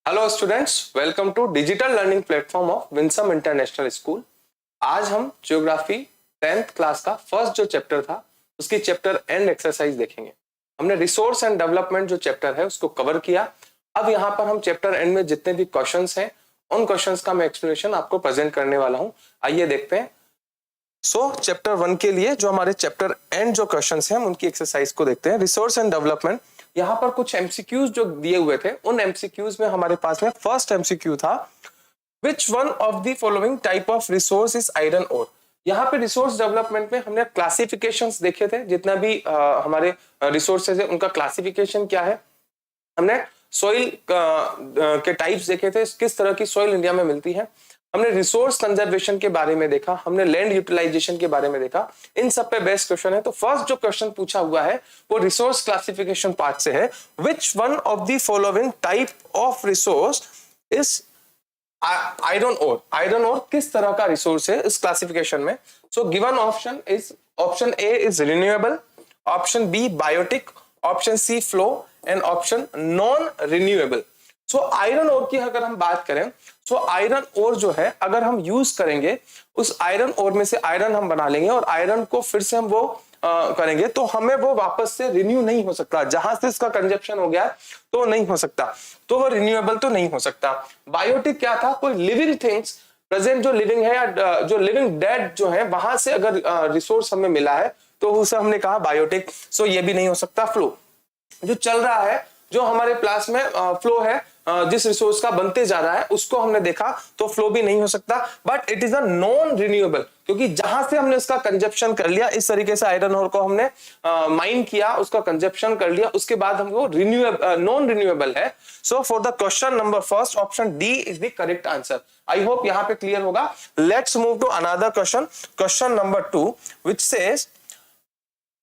Hello students, welcome to digital learning platform of Winsome International School. आज हम geography 10th class का first जो chapter था उसकी चैप्टर एंड एक्सरसाइज देखेंगे। हमने रिसोर्स एंड डेवलपमेंट जो चैप्टर है उसको कवर किया। अब यहाँ पर हम चैप्टर एंड में जितने भी क्वेश्चंस हैं उन क्वेश्चंस का मैं एक्सप्लेनेशन आपको प्रेजेंट करने वाला हूँ। आइए देखते हैं। चैप्टर 1 के लिए जो हमारे चैप्टर एंड जो क्वेश्चंस हैं उनकी एक्सरसाइज को देखते हैं। रिसोर्स एंड डेवलपमेंट, यहाँ पर कुछ एमसीक्यूज जो दिए हुए थे उन एमसीक्यूज में हमारे पास में फर्स्ट एमसीक्यू था, which one of the following type of resource is iron ore. यहाँ पे रिसोर्स डेवलपमेंट में हमने क्लासिफिकेशंस देखे थे, जितना भी हमारे रिसोर्सेज है उनका क्लासिफिकेशन क्या है। हमने सॉइल के टाइप्स देखे थे, किस तरह की सॉइल इंडिया में मिलती है। हमने रिसोर्स कंजर्वेशन के बारे में देखा, हमने लैंड यूटिलाइजेशन के बारे में देखा। इन सब पे बेस्ट क्वेश्चन है। तो फर्स्ट जो क्वेश्चन पूछा हुआ है वो रिसोर्स क्लासिफिकेशन पार्ट से है। Which one of the following type of resource is iron ore. Iron ore किस तरह का रिसोर्स है इस क्लासिफिकेशन में। So given option is, option A is renewable, option B biotic, option C flow and option non renewable. So iron ore की अगर हम बात करें, सो आयरन ओर जो है अगर हम यूज करेंगे, उस आयरन ओर में से आयरन हम बना लेंगे और आयरन को फिर से हम वो करेंगे तो हमें वो वापस से रिन्यू नहीं हो सकता। जहां से इसका कंजप्शन हो गया तो नहीं हो सकता, तो वो रिन्यूएबल तो नहीं हो सकता। बायोटिक क्या था, कोई लिविंग थिंग्स प्रेजेंट जो लिविंग है या जो लिविंग डेड जो है वहां से अगर रिसोर्स हमें मिला है तो उसे हमने कहा बायोटिक। सो ये भी नहीं हो सकता। फ्लो जो चल रहा है, जो हमारे प्लास में फ्लो है, जिस रिसोर्स का बनते जा रहा है उसको हमने देखा तो फ्लो भी नहीं हो सकता। But it is a non renewable, क्योंकि जहां से हमने उसका कंजप्शन कर लिया, इस तरीके से आयरन ओर को हमने माइन किया, उसका कंजप्शन कर लिया, उसके बाद हमको नॉन रिन्यूएबल है। So for the question number first, option D is the correct answer. I hope यहां पे क्लियर होगा। Let's move to another question, question number 2 which says,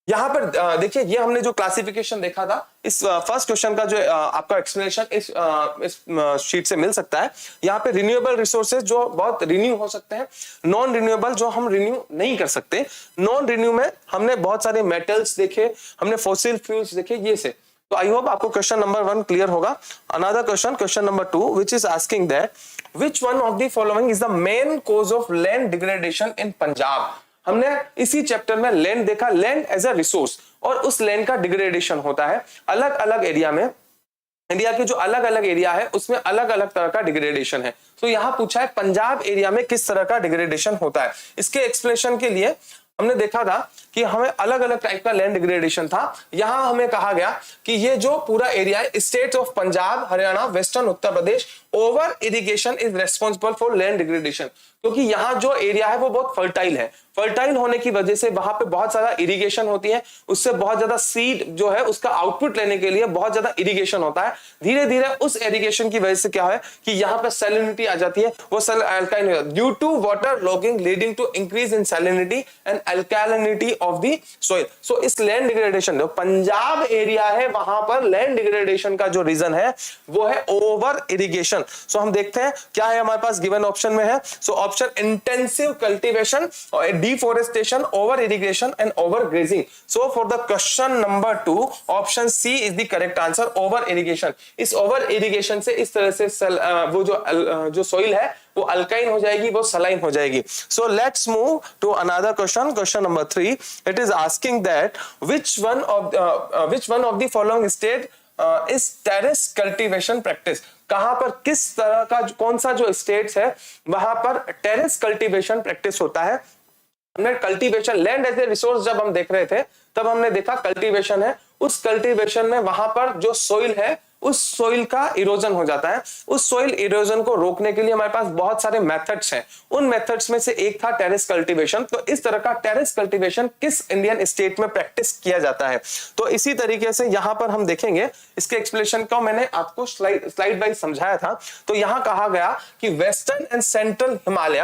यहां पर देखिए ये हमने जो क्लासिफिकेशन देखा था, इस फर्स्ट क्वेश्चन का जो आपका एक्सप्लेनेशन इस शीट से मिल सकता है। यहाँ पे रिन्यूएबल रिसोर्सेज जो बहुत रिन्यू हो सकते हैं, नॉन रिन्यूएबल जो हम रिन्यू नहीं कर सकते। नॉन रिन्यू में हमने बहुत सारे मेटल्स देखे, हमने फॉसिल फ्यूल्स देखे, ये से। तो आई होप आपको क्वेश्चन नंबर 1 क्लियर होगा। Another question, question number 2 which is asking that which one of the following is the main cause of land degradation इन पंजाब। हमने इसी चैप्टर में लैंड देखा, लैंड एज अ रिसोर्स, और उस land का degradation होता है अलग अलग एरिया में। इंडिया के जो अलग अलग एरिया है उसमें अलग अलग तरह का डिग्रेडेशन है। तो यहां पूछा है पंजाब एरिया में किस तरह का डिग्रेडेशन होता है। इसके एक्सप्लेनेशन के लिए हमने देखा था कि हमें अलग अलग टाइप का लैंड डिग्रेडेशन था। यहां हमें कहा गया कि ये जो पूरा एरिया है, state of Punjab, Haryana, western Uttar Pradesh, over irrigation is responsible for land degradation. क्योंकि यहाँ जो एरिया है वो बहुत फर्टाइल है। फर्टाइल होने की वजह से वहां पे बहुत ज्यादा इरिगेशन होती है, उससे बहुत ज्यादा सीड जो है उसका आउटपुट लेने के लिए बहुत ज्यादा इरिगेशन होता है। धीरे धीरे उस इरिगेशन की वजह से क्या है कि यहाँ पे सैलिनिटी आ जाती है, वो अल्काइन हो जाती है due to water logging leading to increase in salinity and alkalinity of the soil. So इस लैंड डिग्रेडेशन, जो पंजाब एरिया है वहां पर लैंड डिग्रेडेशन का जो रीजन है वो है ओवर इरिगेशन। सो हम देखते हैं क्या है हमारे पास गिवन ऑप्शन में है। So option intensive cultivation, deforestation, over irrigation and over grazing. So for the question number 2, option C is the correct answer, over irrigation. इस over irrigation से इस तरह से वो जो soil है वो अल्काइन हो जाएगी, वो सलाइन हो जाएगी। So let's move to another question, question number 3. It is asking that which one of the following state is terrace cultivation practice। कहां पर किस तरह का कौन सा जो स्टेट्स है वहां पर टेरेस कल्टीवेशन प्रैक्टिस होता है। हमने cultivation, land as a resource जब हम देख रहे थे तब हमने देखा कल्टीवेशन है, उस कल्टीवेशन में वहां पर जो सोइल है उस सोइल का इरोजन हो जाता है। उस सोइल इरोजन को रोकने के लिए हमारे पास बहुत सारे मेथड्स हैं। उन मेथड्स में से एक था टेरेस कल्टीवेशन। तो इस तरह का टेरेस कल्टीवेशन किस इंडियन स्टेट में प्रैक्टिस किया जाता है, तो इसी तरीके से यहां पर हम देखेंगे। इसके एक्सप्लेनेशन को मैंने आपको स्लाइड वाइज समझाया था। तो यहां कहा गया कि western and central Himalaya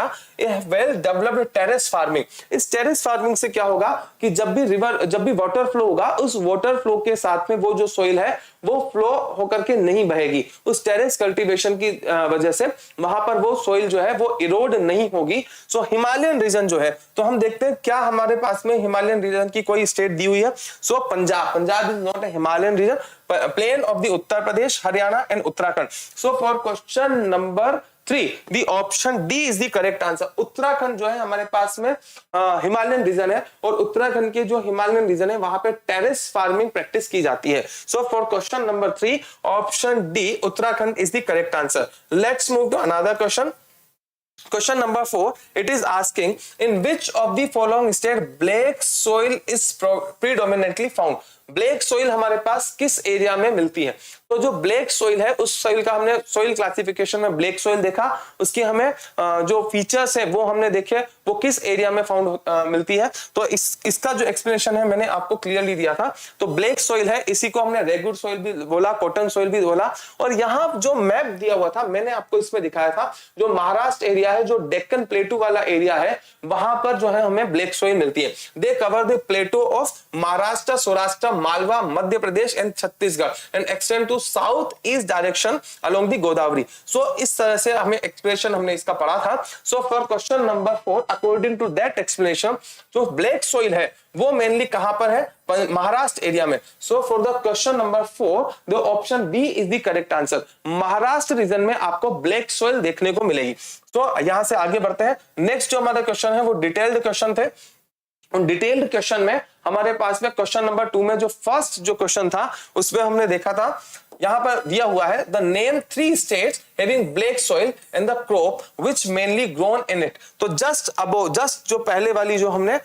well developed terrace farming. इस टेरेस फार्मिंग से क्या होगा कि जब भी वाटर फ्लो होगा, उस वाटर फ्लो के साथ में वो जो सोइल है वो फ्लो होकर के नहीं बहेगी। उस टेरेस कल्टीवेशन की वजह से वहां पर वो सोइल जो है वो इरोड नहीं होगी। सो हिमालयन रीजन जो है, तो हम देखते हैं क्या हमारे पास में हिमालयन रीजन की कोई स्टेट दी हुई है। So Punjab is not a Himalayan region. plain of the Uttar Pradesh, Haryana and Uttarakhand. So for question number 3, the option D is the correct answer. Uttarakhand जो है हमारे पास में हिमालयन रीजन है और उत्तराखंड के जो हिमालयन रीजन है वहां पे टेरेस फार्मिंग प्रैक्टिस की जाती है. So for question number 3, option D, Uttarakhand is the correct answer. Let's move to another question. Question number 4, it is asking in which of the following state black soil is predominantly found. Black soil हमारे पास किस area में मिलती है? तो जो black soil है उस soil का हमने सोइल क्लासिफिकेशन में ब्लैक सोइल देखा, उसकी हमें जो फीचर्स है वो हमने देखे वो किस एरिया में फाउंड मिलती है. तो इसका जो एक्सप्लेनेशन है मैंने आपको क्लियरली दिया था. तो ब्लैक सोइल है, इसी को हमने रेगुड सोइल भी बोला, कॉटन सोइल भी बोला. और यहाँ जो मैप दिया हुआ था मैंने आपको इसमें दिखाया था, जो महाराष्ट्र एरिया है, जो डेक्कन प्लेटू वाला एरिया है, वहां पर जो है हमें ब्लैक सोइल मिलती है. They cover the plateau of Maharashtra, Saurashtra, Malwa, Madhya Pradesh and Chhattisgarh and extend to south east direction along the Godavari. So इस तरह से हमें एक्सप्लेनेशन हमने इसका पढ़ा था. So for question number 4, according to that explanation, जो ब्लैक सोइल है वो मेनली कहां पर है? महाराष्ट्र एरिया में. So for the question number 4, the option B is the correct answer. Maharashtra reason में आपको ब्लैक सोइल देखने को मिलेगी. तो यहां से आगे बढ़ते हैं. नेक्स्ट जो हमारा क्वेश्चन है वो डिटेल्ड क्वेश्चन थे. उन डिटेल्ड क्वेश्चन में हमारे पास में क्वेश्चन नंबर 2 में जो फर्स्ट जो क्वेश्चन था उसमें हमने देखा था, यहां पर दिया हुआ है the name 3 states having black soil and the crop which mainly grown in it. तो जस्ट अबो जस्ट जो पहले वाली जो हमने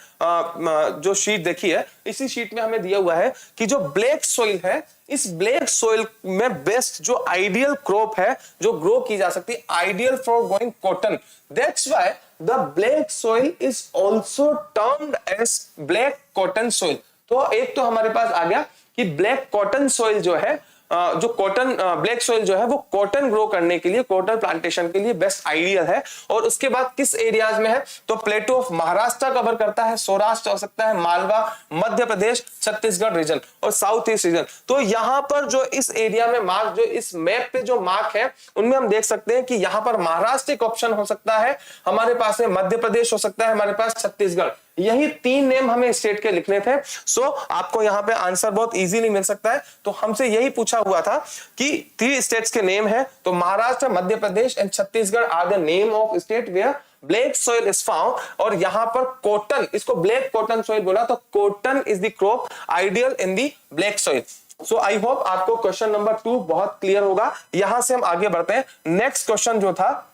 जो शीट देखी है, इसी शीट में हमें दिया हुआ है कि जो ब्लैक सॉइल है, इस ब्लैक सॉइल में बेस्ट जो आइडियल क्रॉप है जो ग्रो की जा सकती है, ideal for growing cotton. That's why the black soil is also termed as black cotton soil. तो एक तो हमारे पास आ गया कि ब्लैक कॉटन सोइल जो है, जो कॉटन ब्लैक सोइल जो है वो कॉटन ग्रो करने के लिए, कॉटन प्लांटेशन के लिए बेस्ट आइडियल है. और उसके बाद किस एरियाज में है? तो प्लेटो ऑफ महाराष्ट्र कवर करता है, सौराष्ट्र हो सकता है, मालवा, मध्य प्रदेश, छत्तीसगढ़ रीजन और साउथ ईस्ट रीजन. तो यहां पर जो इस एरिया में मार्क, जो इस मैप पे जो मार्क है उनमें हम देख सकते हैं कि यहां पर महाराष्ट्र एक ऑप्शन हो सकता है, हमारे पास में मध्य प्रदेश हो सकता है, हमारे पास छत्तीसगढ़. यही 3 नेम हमें स्टेट के लिखने थे. सो आपको यहाँ पे आंसर बहुत इजीली मिल सकता है. तो हमसे यही पूछा हुआ था कि 3 स्टेट्स के नेम है, तो Maharashtra, Madhya Pradesh and Chhattisgarh are the name of state where black soil is found. और यहां पर कॉटन, इसको ब्लैक कॉटन सॉइल बोला, तो cotton is the crop ideal in the black soil. So I hope आपको क्वेश्चन नंबर 2 बहुत क्लियर होगा. यहां से हम आगे बढ़ते हैं. नेक्स्ट क्वेश्चन जो था,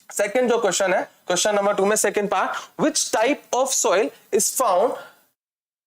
सेकंड जो क्वेश्चन है, क्वेश्चन नंबर 2 में second part, which type of soil is found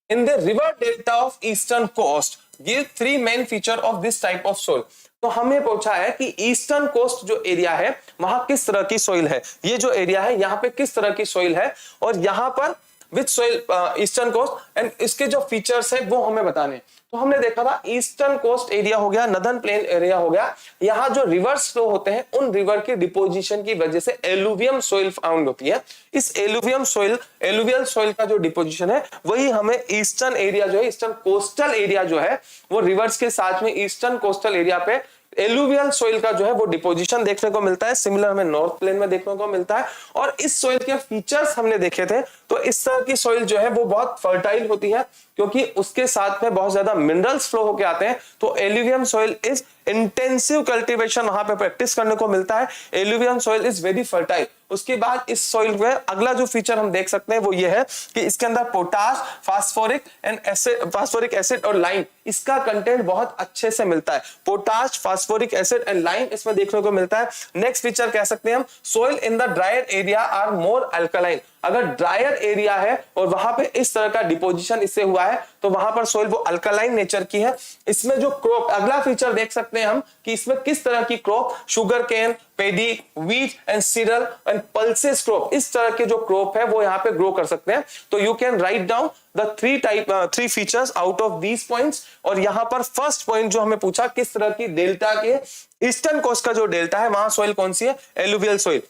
in the river delta of eastern coast. Give 3 main feature of this type of soil. तो हमें पूछा है कि ईस्टर्न कोस्ट जो एरिया है वहां किस तरह की सॉइल है. ये जो एरिया है यहाँ पे किस तरह की सॉइल है और यहाँ पर which soil, eastern coast, and इसके जो फीचर्स है वो हमें बताने. तो हमने देखा था ईस्टर्न कोस्ट एरिया हो गया, नदर्न प्लेन एरिया हो गया, यहाँ जो रिवर्स फ्लो होते हैं उन रिवर के डिपोजिशन की वजह से एलुवियम सॉइल फाउंड होती है. इस एलुवियम सॉइल, एलुवियल सॉइल का जो डिपोजिशन है वही हमें ईस्टर्न एरिया जो है, ईस्टर्न कोस्टल एरिया जो है वो रिवर्स के साथ में ईस्टर्न कोस्टल एरिया पे एलुवियल सॉइल का जो है वो डिपोजिशन देखने को मिलता है. सिमिलर हमें नॉर्थ प्लेन में देखने को मिलता है. और इस सॉइल के फीचर्स हमने देखे थे. तो इस तरह की सॉइल जो है वो बहुत फर्टाइल होती है क्योंकि उसके साथ में बहुत ज्यादा मिनरल्स फ्लो होके आते हैं. तो alluvium soil is intensive cultivation वहां पे प्रैक्टिस करने को मिलता है. Alluvium soil is very fertile. उसके बाद इस सॉइल में अगला जो फीचर हम देख सकते हैं वो ये है कि इसके अंदर potash, phosphoric and acid, phosphoric acid और लाइम, इसका कंटेंट बहुत अच्छे से मिलता है. Potash, phosphoric acid and lime इसमें देखने को मिलता है. नेक्स्ट फीचर कह सकते हैं हम, soil in the drier area are more alkaline. अगर ड्रायर एरिया है और वहां पे इस तरह का डिपोजिशन इससे हुआ है तो वहां पर सोइल वो अल्कलाइन नेचर की है. इसमें जो क्रॉप, अगला फीचर देख सकते हैं हम कि इसमें किस तरह की crop, sugarcane, paddy, wheat and cereal and pulses crop, इस तरह के जो क्रॉप है वो यहाँ पे ग्रो कर सकते हैं. तो you can write down the 3 features out of these points. और यहाँ पर फर्स्ट पॉइंट जो हमें पूछा, किस तरह की डेल्टा के, ईस्टर्न कोस्ट का जो डेल्टा है वहां सोइल कौन सी है? Alluvial soil.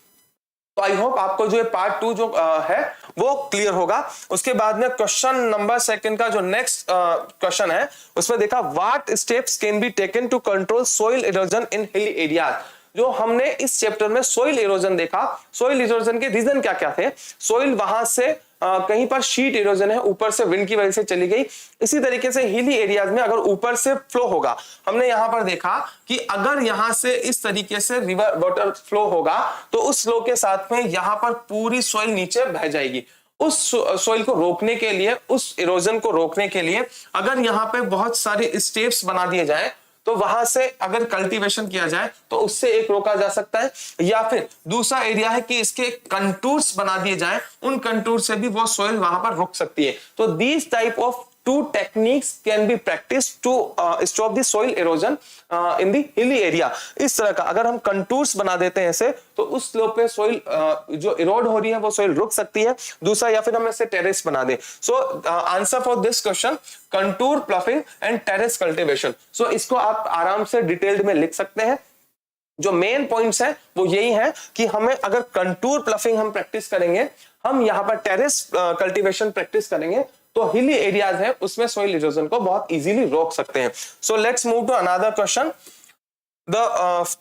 तो आई होप आपको जो पार्ट 2 जो है वो क्लियर होगा. उसके बाद में क्वेश्चन नंबर 2 का जो नेक्स्ट क्वेश्चन है उसमें देखा, what steps can be taken to control soil erosion in hilly areas. जो हमने इस चैप्टर में सोइल इरोजन देखा, सोइल इरोजन के रीजन क्या क्या थे. सोइल वहां से कहीं पर शीट इरोजन है, ऊपर से विंड की वजह से चली गई। इसी तरीके से हिली एरियाज में अगर ऊपर से फ्लो होगा, हमने यहां पर देखा कि अगर यहां से इस तरीके से रिवर वाटर फ्लो होगा तो उस फ्लो के साथ में यहां पर पूरी सॉइल नीचे बह जाएगी। उस सॉइल को रोकने के लिए, उस इरोजन को रोकने के लिए अगर यहाँ पे बहुत सारे स्टेप्स बना दिए जाए तो वहां से अगर कल्टीवेशन किया जाए तो उससे एक रोका जा सकता है। या फिर दूसरा एरिया है कि इसके कंटूर्स बना दिए जाएं, उन कंटूर से भी वो सॉइल वहां पर रुक सकती है। तो these type of two techniques can be practiced to stop the soil erosion in the hilly area। इस तरह का अगर हम कंटूर्स बना देते हैं ऐसे तो उस स्लोप पे सॉइल जो इरोड हो रही है वो सॉइल रुक सकती है। दूसरा, या फिर हम ऐसे टेरेस बना दें। So answer for this question contour ploughing and terrace cultivation. So इसको आप आराम से डिटेल्ड में लिख सकते हैं। जो मेन पॉइंट्स है वो यही है कि हमें अगर कंटूर प्लफिंग हम प्रैक्टिस करेंगे, हम यहाँ पर टेरेस कल्टीवेशन प्रैक्टिस करेंगे तो हिली एरियाज है उसमें सॉइल इरोजन को बहुत इजीली रोक सकते हैं। So let's move to another question. The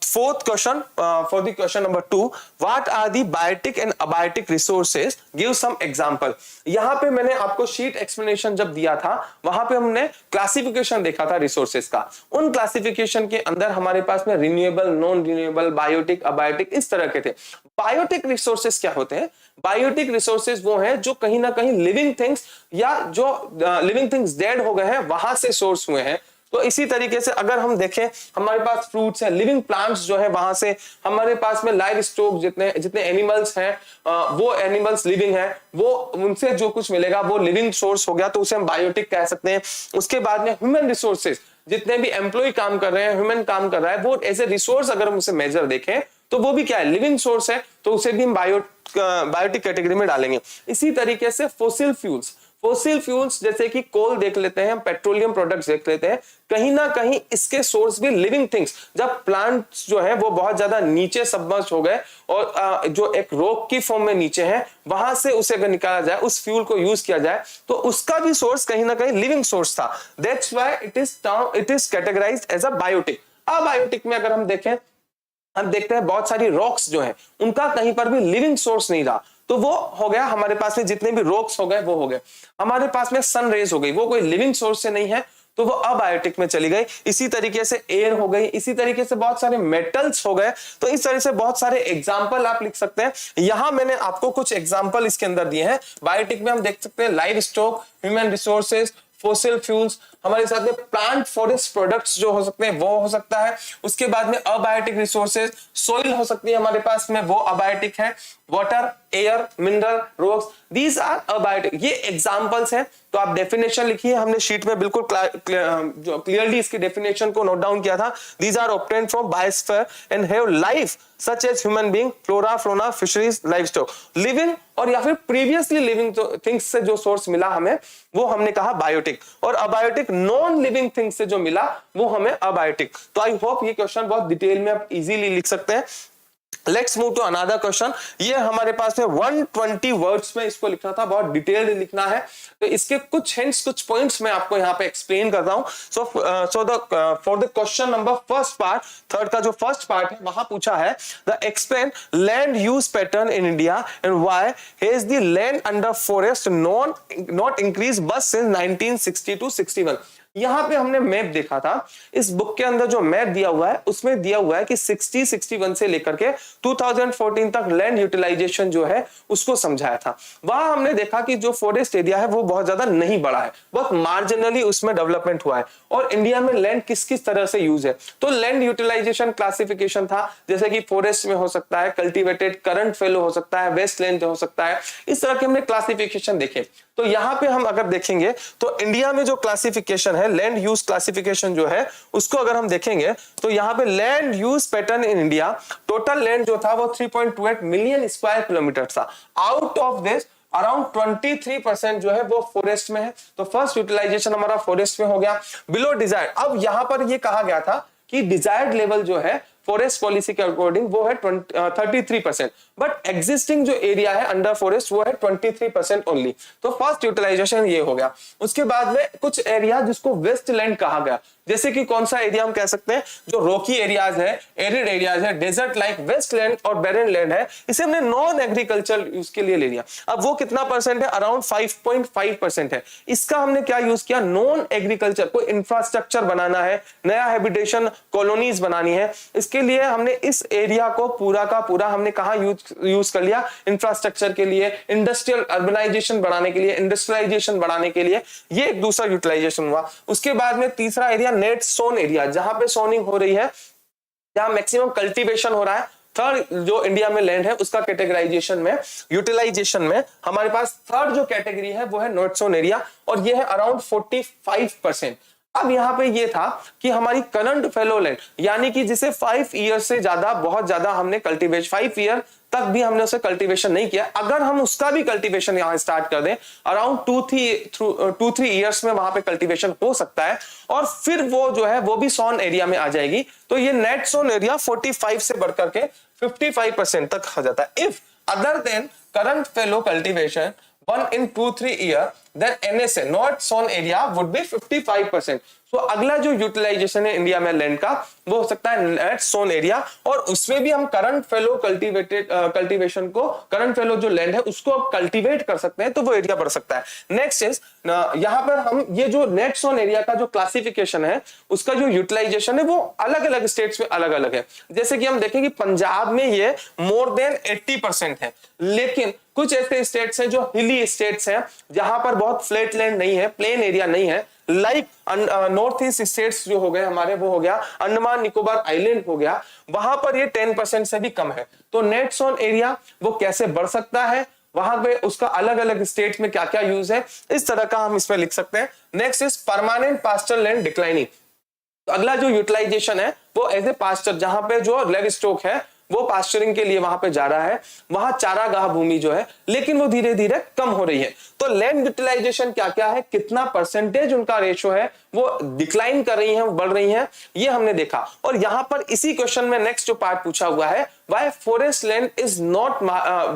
fourth question for the question number 2, what are the biotic and abiotic resources? Give some example। यहाँ पे मैंने आपको शीट एक्सप्लेनेशन जब दिया था वहां पे हमने क्लासिफिकेशन देखा था रिसोर्सेज का। उन क्लासिफिकेशन के अंदर हमारे पास में renewable, non renewable, biotic, abiotic इस तरह के थे। बायोटिक रिसोर्सेज क्या होते हैं? बायोटिक रिसोर्सेज वो हैं जो कहीं ना कहीं लिविंग थिंग्स या जो लिविंग थिंग्स डेड हो गए हैं वहां से सोर्स हुए हैं। तो इसी तरीके से अगर हम देखें, हमारे पास फ्रूट्स हैं, लिविंग प्लांट्स जो है वहां से, हमारे पास में लाइव स्टॉक जितने एनिमल्स हैं वो एनिमल्स लिविंग हैं, वो उनसे जो कुछ मिलेगा वो लिविंग सोर्स हो गया, तो उसे हम बायोटिक कह सकते हैं। उसके बाद में ह्यूमन रिसोर्सेज, जितने भी एम्प्लॉय काम कर रहे हैं, ह्यूमन काम कर रहा है, वो एज ए रिसोर्स अगर हम उसे मेजर देखें तो वो भी क्या है, लिविंग सोर्स है, तो उसे भी हम बायोटिक कैटेगरी में डालेंगे। इसी तरीके से फोसिल फ्यूल्स जैसे कि कोल देख लेते हैं, पेट्रोलियम प्रोडक्ट्स देख लेते हैं, कहीं ना कहीं इसके सोर्स भी लिविंग थिंग्स। जब प्लांट्स जो है वो बहुत ज्यादा नीचे सबमर्ज हो गए और जो एक रॉक की फॉर्म में नीचे है, वहां से उसे अगर निकाला जाए, उस फ्यूल को यूज किया जाए, तो उसका भी सोर्स कहीं ना कहीं लिविंग सोर्स था। That's why it is categorised as a biotic. Abiotic में अगर हम देखें, हम देखते हैं बहुत सारी रॉक्स जो है उनका कहीं पर भी लिविंग सोर्स नहीं रहा, तो वो हो गया हमारे पास में जितने भी रॉक्स हो गए वो हो गए। हमारे पास में सन रेज हो गई, वो कोई लिविंग सोर्स से नहीं है, तो वो अबायोटिक में चली गई। इसी तरीके से एयर हो गई, इसी तरीके से बहुत सारे मेटल्स हो गए। तो इस तरह से बहुत सारे एग्जाम्पल आप लिख सकते हैं। यहां मैंने आपको कुछ एग्जाम्पल इसके अंदर दिए हैं। बायोटिक में हम देख सकते हैं live stock, human resources, fossil fuels, हमारे साथ में प्लांट फॉरेस्ट प्रोडक्ट्स जो हो सकते हैं वो हो सकता है। उसके बाद में अबायोटिक रिसोर्सेज, सोइल हो सकती है हमारे पास में, वो अबायोटिक है, water, air, mineral, rocks, these are abiotic. ये एग्जांपल्स हैं, तो आप डेफिनेशन लिखिए। हमने शीट में बिल्कुल क्लियरली इसकी डेफिनेशन को नोट डाउन किया था। These are obtained from biosphere and have life such as human being, flora, fauna, fisheries, livestock. Living और या फिर प्रीवियसली लिविंग थिंग्स से जो सोर्स मिला हमें, वो हमने कहा बायोटिक। और अबायोटिक नॉन लिविंग थिंग्स से जो मिला वो हमें अबायोटिक। तो आई होप ये क्वेश्चन बहुत डिटेल में आप इजीली लिख सकते हैं। Let's move to another question. ये हमारे पास में 120 वर्ड्स में इसको लिखना था, बहुत डिटेल्ड लिखना है, तो इसके कुछ हिंट्स, कुछ पॉइंट्स मैं आपको यहाँ पे एक्सप्लेन करता हूँ। सो for the question number first part, third का जो फर्स्ट पार्ट है, वहां पूछा है the explain land use pattern in India and why has the land under forest not increase बस सिंस 1960 to 61। यहां पे हमने मैप देखा था, इस बुक के अंदर जो मैप दिया हुआ है उसमें दिया हुआ है कि 61 से लेकर के 2014 तक लैंड यूटिलाइजेशन जो है उसको समझाया था। वहां हमने देखा कि जो फॉरेस्ट एरिया है वो बहुत ज्यादा नहीं बढ़ा है, बहुत मार्जिनली उसमें डेवलपमेंट हुआ है। और इंडिया में लैंड किस किस तरह से यूज है, तो लैंड यूटिलाइजेशन क्लासिफिकेशन था, जैसे कि फॉरेस्ट में हो सकता है, कल्टिवेटेड, करंट फेलो हो सकता है, वेस्ट लैंड हो सकता है, इस तरह के हमने क्लासिफिकेशन देखे। तो यहाँ पे हम अगर देखेंगे तो इंडिया में जो क्लासिफिकेशन है, लैंड यूज क्लासिफिकेशन जो है उसको अगर हम देखेंगे तो यहाँ पे land use pattern in India, total land जो था वो 3.28 मिलियन स्क्वायर किलोमीटर था। आउट ऑफ दिस अराउंड 23% जो है वो फॉरेस्ट में है। तो फर्स्ट यूटिलाइजेशन हमारा फॉरेस्ट में हो गया। बिलो डिजायर्ड, अब यहां पर ये कहा गया था कि डिजायर्ड लेवल जो है फॉरेस्ट पॉलिसी के अकॉर्डिंग वो है 33%, बट एग्जिस्टिंग जो एरिया है अंडर फॉरेस्ट वो है 23% ओनली। तो फर्स्ट यूटिलाइजेशन ये हो गया। उसके बाद में कुछ एरिया जिसको वेस्ट लैंड कहा गया, जैसे कि कौन सा एरिया हम कह सकते हैं, जो रॉकी एरियाज है, एरिड एरियाज है, डेजर्ट लाइक वेस्टलैंड और बैरन लैंड है, इसे हमने नॉन एग्रीकल्चर यूज के लिए ले लिया। अब वो कितना परसेंट है, अराउंड 5.5% है। इसका हमने क्या यूज किया, नॉन एग्रीकल्चर, कोई इंफ्रास्ट्रक्चर बनाना है, नया हैबिटेशन कॉलोनीज बनानी है, इसके लिए हमने इस एरिया को पूरा का पूरा हमने कहा यूज कर लिया, इंफ्रास्ट्रक्चर के लिए, इंडस्ट्रियल अर्बनाइजेशन बढ़ाने के लिए, इंडस्ट्रियलाइजेशन बढ़ाने के लिए, ये एक दूसरा यूटिलाइजेशन हुआ। उसके बाद में तीसरा एरिया नेट सोन एरिया, जहां पे सोनिंग हो रही है, जहां मैक्सिमम कल्टीवेशन हो रहा है। थर्ड जो इंडिया में लैंड है उसका कैटेगराइजेशन में, यूटिलाइजेशन में हमारे पास थर्ड जो कैटेगरी है वो है नेट सोन एरिया, और ये है अराउंड 45%। अब यहां पे ये था कि हमारी करंट फेलो लैंड, यानी कि जिसे 5 ईयर से ज्यादा, बहुत ज्यादा हमने कल्टीवेशन, 5 ईयर तक भी हमने उसे कल्टीवेशन नहीं किया, अगर हम उसका भी कल्टीवेशन यहां स्टार्ट कर दें, अराउंड 2-3 ईयर्स में वहां पे कल्टीवेशन हो सकता है, और फिर वो जो है वो भी सोन एरिया में आ जाएगी। तो ये नेट सोन एरिया 45 से बढ़कर के 55% तक हो जाता है। If other than current fellow cultivation 1 in 2-3 year, then NSA not sown area would be 55%. तो अगला जो यूटिलाइजेशन है इंडिया में लैंड का वो हो सकता है नेट सोन एरिया, और उसमें भी हम करंट फेलो कल्टीवेशन को, करंट फेलो जो लैंड है उसको कल्टीवेट कर सकते हैं, तो वो एरिया बढ़ सकता है। नेक्स्ट इज यहां पर हम ये जो नेट सोन एरिया का जो क्लासिफिकेशन है उसका जो यूटिलाइजेशन है वो अलग अलग स्टेट्स में अलग अलग है। जैसे कि हम देखेंगे पंजाब में ये मोर देन 80% है, लेकिन कुछ ऐसे स्टेट्स हैं जो हिली स्टेट्स हैं, जहां पर बहुत फ्लैट लैंड नहीं है, प्लेन एरिया नहीं है, लाइक नॉर्थ ईस्ट स्टेट्स जो हो गए हमारे, वो हो गया अंडमान निकोबार आइलैंड हो गया, वहां पर ये 10% से भी कम है। तो नेट सोन एरिया वो कैसे बढ़ सकता है, वहां पे उसका अलग अलग स्टेट में क्या क्या यूज है, इस तरह का हम इसमें लिख सकते हैं। Next is permanent pasture land declining. तो अगला जो यूटिलाइजेशन है वो एज ए पास्चर, जहां पे जो लेव स्टॉक है वो पास्चरिंग के लिए वहां पे जा रहा है, वहां चारागाह भूमि जो है, लेकिन वो धीरे धीरे कम हो रही है। तो लैंड यूटिलाइजेशन क्या क्या है, कितना परसेंटेज उनका रेशो है वो डिक्लाइन कर रही है, बढ़ रही है, ये हमने देखा। और यहां पर इसी क्वेश्चन में नेक्स्ट जो पार्ट पूछा हुआ है, why forest land is not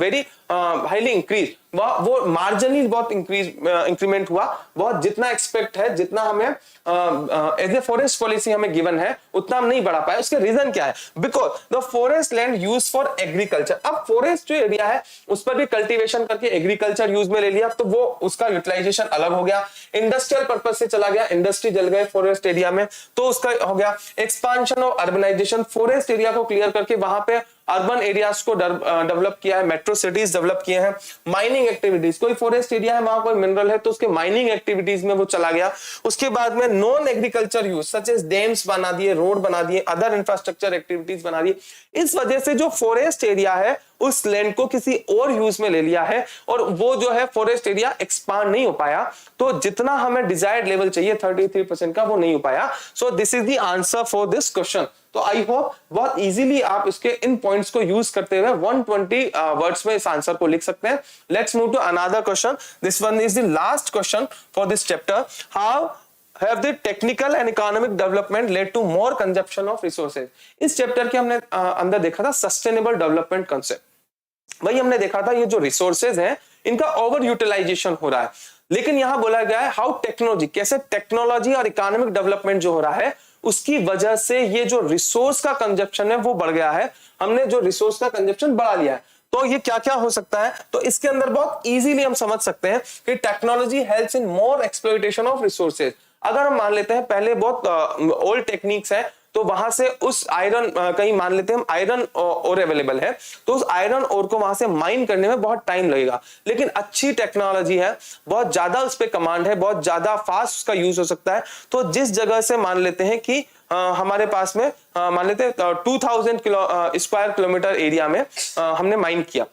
very highly increase, वो मार्जिनली बहुत इंक्रीमेंट हुआ, बहुत जितना एक्सपेक्ट है, जितना हमें एज ए फॉरेस्ट पॉलिसी हमें गिवन है उतना हम नहीं बढ़ा पाए। उसके रीजन क्या है, because the forest land use for agriculture. अब फॉरेस्ट जो एरिया है उस पर भी कल्टीवेशन करके एग्रीकल्चर यूज में ले लिया, तो वो उसका यूटिलाइजेशन अलग हो गया। इंडस्ट्रियल पर्पज से चला गया, इंडस्ट्री जल गए फॉरेस्ट एरिया में, तो उसका हो गया expansion of urbanisation, forest area को क्लियर करके वहां पे अर्बन एरियाज को डेवलप किया है, मेट्रो सिटीज डेवलप किए हैं। माइनिंग एक्टिविटीज, कोई फॉरेस्ट एरिया है वहां कोई मिनरल है तो उसके माइनिंग एक्टिविटीज में वो चला गया। उसके बाद में non agriculture use such as dams बना दिए, रोड बना दिए, अदर इंफ्रास्ट्रक्चर एक्टिविटीज बना दिए। इस वजह से जो फॉरेस्ट एरिया है उस लैंड को किसी और यूज में ले लिया है, और वो जो है फॉरेस्ट एरिया एक्सपांड नहीं हो पाया, तो जितना हमें डिजायर्ड लेवल चाहिए 33% का वो नहीं हो पाया। So this is the answer for this question. तो आई होप बहुत इजीली आप इसके इन पॉइंट्स को यूज करते हुए 120 वर्ड्स में इस आंसर को लिख सकते हैं। Let's move to another question. This one is the last question for this chapter. How have the technical and economic development led to more consumption of resources? इस चैप्टर के हमने अंदर देखा था सस्टेनेबल डेवलपमेंट कंसेप्ट। वही हमने देखा था ये जो रिसोर्सेज हैं इनका ओवर यूटिलाइजेशन हो रहा है, लेकिन यहां बोला गया है हाउ टेक्नोलॉजी, कैसे टेक्नोलॉजी और इकोनॉमिक डेवलपमेंट जो हो रहा है उसकी वजह से ये जो रिसोर्स का कंजप्शन है वो बढ़ गया है। हमने जो रिसोर्स का कंजप्शन बढ़ा लिया है, तो ये क्या क्या हो सकता है, तो इसके अंदर बहुत इजीली हम समझ सकते हैं कि technology helps in more exploitation of resources. अगर हम मान लेते हैं पहले बहुत ओल्ड टेक्निक्स है, तो वहां से उस आयरन, कहीं मान लेते हैं हम आयरन और अवेलेबल है, तो उस आयरन और को वहां से माइन करने में बहुत टाइम लगेगा। लेकिन अच्छी टेक्नोलॉजी है, बहुत ज्यादा उस पर कमांड है, बहुत ज्यादा फास्ट उसका यूज हो सकता है। तो जिस जगह से मान लेते हैं कि हमारे पास में मान लेते हैं 2000 स्क्वायर किलोमीटर एरिया में हमने माइन किया,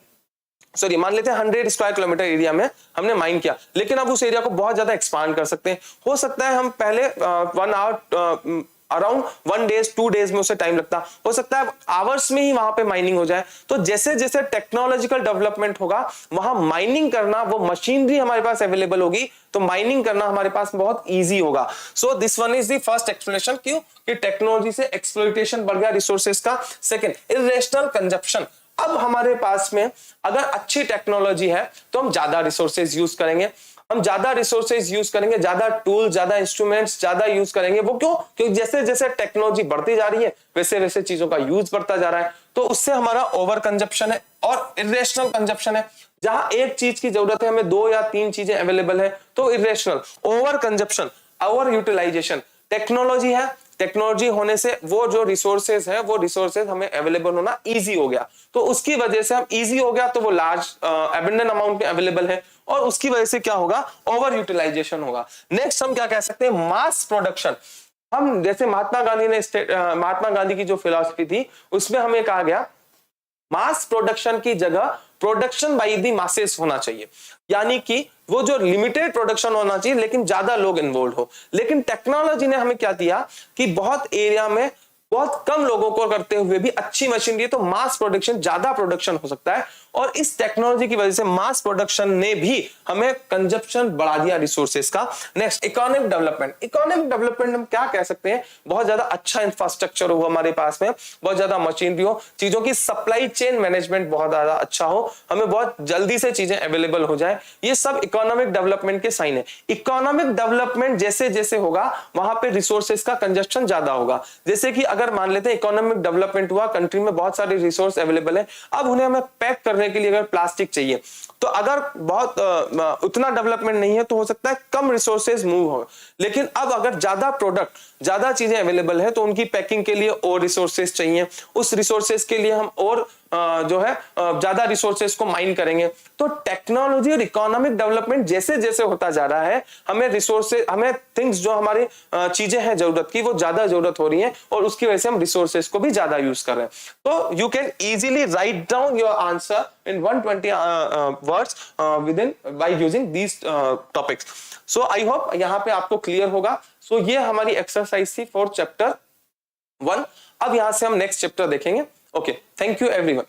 सॉरी मान लेते हैं 100 स्क्वायर किलोमीटर एरिया में हमने माइन किया, लेकिन अब उस एरिया को बहुत ज्यादा एक्सपांड कर सकते हैं। हो सकता है हम पहले 1 आवर अराउंड 1 डेज 2 डेज में उसे टाइम लगता, हो सकता है आवर्स में ही वहां पे माइनिंग हो जाए। तो जैसे जैसे टेक्नोलॉजिकल डेवलपमेंट होगा वहां माइनिंग करना, वो मशीनरी हमारे पास अवेलेबल होगी तो माइनिंग करना हमारे पास बहुत इजी होगा। So this one is the first explanation, क्यों कि टेक्नोलॉजी से एक्सप्लॉइटेशन बढ़ गया रिसोर्सेज का। Second, irrational consumption. अब हमारे पास में अगर अच्छी टेक्नोलॉजी है तो हम ज्यादा रिसोर्सेज यूज करेंगे, हम ज्यादा रिसोर्सेज यूज करेंगे, ज्यादा टूल, ज्यादा इंस्ट्रूमेंट्स ज्यादा यूज करेंगे। वो क्यों? क्योंकि जैसे जैसे टेक्नोलॉजी बढ़ती जा रही है वैसे वैसे चीजों का यूज बढ़ता जा रहा है, तो उससे हमारा ओवर कंजप्शन है और इरेशनल कंजप्शन है। जहां एक चीज की जरूरत है, हमें 2 या 3 चीजें अवेलेबल है, तो irrational. Over consumption, over utilisation, technology है, टेक्नोलॉजी होने से वो जो रिसोर्सेज है वो रिसोर्सेज हमें अवेलेबल होना इजी हो गया, तो उसकी वजह से हम इजी हो गया तो वो लार्ज एबंडेंट अमाउंट में अवेलेबल है, और उसकी वजह से क्या होगा? ओवर यूटिलाइजेशन होगा। नेक्स्ट हम क्या कह सकते हैं? Mass production. हम जैसे महात्मा गांधी की जो फिलॉसफी थी उसमें हमें कहा गया मास प्रोडक्शन की जगह प्रोडक्शन बाय द मासेस होना चाहिए, यानी कि वो जो लिमिटेड प्रोडक्शन होना चाहिए लेकिन ज्यादा लोग इन्वॉल्व हो। लेकिन टेक्नोलॉजी ने हमें क्या दिया कि बहुत एरिया में बहुत कम लोगों को करते हुए भी अच्छी मशीनरी है, तो मास प्रोडक्शन, ज्यादा प्रोडक्शन हो सकता है। और इस टेक्नोलॉजी की वजह से मास प्रोडक्शन ने भी हमें कंजप्शन बढ़ा दिया रिसोर्सेज का। Next, economic development. Economic development हम क्या कह सकते हैं? बहुत ज्यादा अच्छा इंफ्रास्ट्रक्चर हो हमारे पास में, बहुत ज्यादा मशीनरी हो, चीजों की सप्लाई चेन मैनेजमेंट बहुत ज्यादा अच्छा हो, हमें बहुत जल्दी से चीजें अवेलेबल हो जाए, ये सब इकोनॉमिक डेवलपमेंट के साइन है। इकोनॉमिक डेवलपमेंट जैसे जैसे होगा वहां पे रिसोर्सेज का कंजप्शन ज्यादा होगा। जैसे कि अगर मान लेते हैं इकोनॉमिक डेवलपमेंट हुआ, कंट्री में बहुत सारे रिसोर्स अवेलेबल है, अब उन्हें हमें पैक करने के लिए अगर प्लास्टिक चाहिए, तो अगर बहुत उतना डेवलपमेंट नहीं है तो हो सकता है कम रिसोर्सेज मूव हो। लेकिन अब अगर ज्यादा प्रोडक्ट, ज्यादा चीजें अवेलेबल है तो उनकी पैकिंग के लिए और रिसोर्सेज चाहिए, उस रिसोर्सेज के लिए हम और जो है ज्यादा रिसोर्सेज को माइन करेंगे। तो टेक्नोलॉजी और इकोनॉमिक डेवलपमेंट जैसे जैसे होता जा रहा है, हमें रिसोर्सेज, हमें थिंग्स जो हमारी चीजें हैं जरूरत की, वो ज्यादा जरूरत हो रही है, और उसकी वजह से हम रिसोर्सेज को भी ज्यादा यूज कर रहे हैं। तो you can easily write down your answer in 120 words within by using these topics. So I hope यहाँ पे आपको क्लियर होगा। So ये हमारी एक्सरसाइज थी फॉर चैप्टर 1। अब यहाँ से हम नेक्स्ट चैप्टर देखेंगे। Okay, thank you everyone.